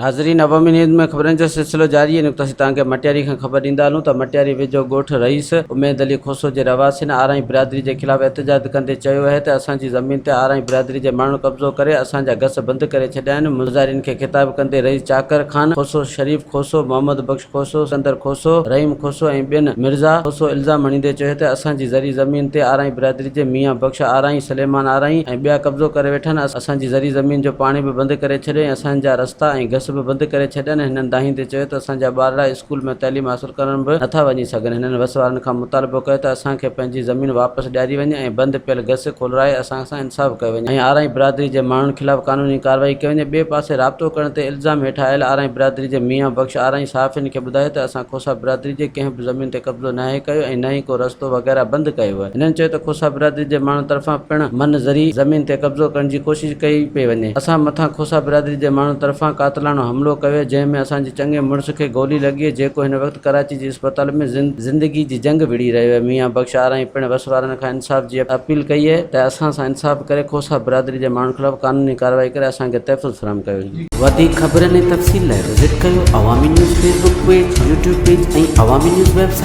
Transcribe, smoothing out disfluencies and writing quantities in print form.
नाज़रीन, अवामी न्यूज़ में ख़बरनि जो सिलसिलो जारी है। नुक़्ता तव्हांखे मटियारी खां ख़बर ॾींदा हलूं त मटियारी वेझो ॻोठ रईस उमेद अली खोसो जे रवासिन आराई बिरादरी जे ख़िलाफ़ एहतजाज कंदे चयो आहे त असांजी ज़मीन ते आराई बिरादरी जे माण्हू कब्ज़ो करे असांजा गस बंदि करे छॾिया आहिनि। मुज़ाहिरीन खे ख़िताब कंदे रईस चाकर ख़ान खोसो, शरीफ़ खोसो, मोहम्मद बख्श खोसो, सिकंदर खोसो, रहीम खोसो ऐं ॿियनि मिर्ज़ा खोसो इल्ज़ाम हणींदे चयो त असांजी ज़री ज़मीन ते आराई बिरादरी जे मियां बख्श आराई, सलेमान आराई ऐं ॿिया कब्ज़ो करे वेठा आहिनि। असांजी ज़री ज़मीन जो पाणी बि बंदि करे छॾियो ऐं असांजा रस्ता ऐं गस बि बंदि करे छॾियनि। हिननि दाहींदे चयो त असांजा ॿारड़ा स्कूल में तइलीम हासिल करण बि नथा वञी सघनि। हिननि वस वारनि खां मुतालबो कयो त असांखे पंहिंजी ज़मीन वापसि ॾियारी वञे ऐं बंदि पियल गस खोलाए असां सां इंसाफ़ कयो वञे ऐं आराई बिरादरी जे माण्हुनि ख़िलाफ़ क़ानूनी कार्रवाई कई वञे। ॿिए पासे राब्तो करण ते इल्ज़ाम हेठि आयल आराई बिरादरी जे मियां बख्श आराई सहाफ़ियुनि खे ॿुधायो त असां खोसा बिरादरी जे कंहिं बि ज़मीन ते कब्ज़ो नाहे कयो ऐं न ई को रस्तो वग़ैरह बंदि कयो आहे। हिननि चयो त खोसा बिरादरी जे माण्हुनि तरफ़ां पिणु मन ज़री ज़मीन ते कब्ज़ो करण जी कोशिशि कई पई वञे। असां मथां खोसा बिरादरी जे माण्हुनि तरफ़ां क़ातिलानो हमलो कयो जंहिं में असांजे चङे मुड़ुस खे गोली लॻी जेको हिन वक़्तु कराची जी इस्पताल में ज़िंदगी जी जंग विड़ी रहियो आहे। मियां बख्श आराई पिणु वस वारनि खां इंसाफ़ जी अपील कई आहे त असां सां इंसाफ़ करे खोसा बिरादरी जे माण्हुनि ख़िलाफ़ क़ानूनी कार्रवाई करे असांखे तहफ़्फ़ुज़ फ़राहम कयो वञे। वधीक ख़बरनि ऐं तफ़सील लाइ विज़िट कयो अवामी news Facebook page, YouTube page ऐं अवामी न्यूज़ वेबसाइट।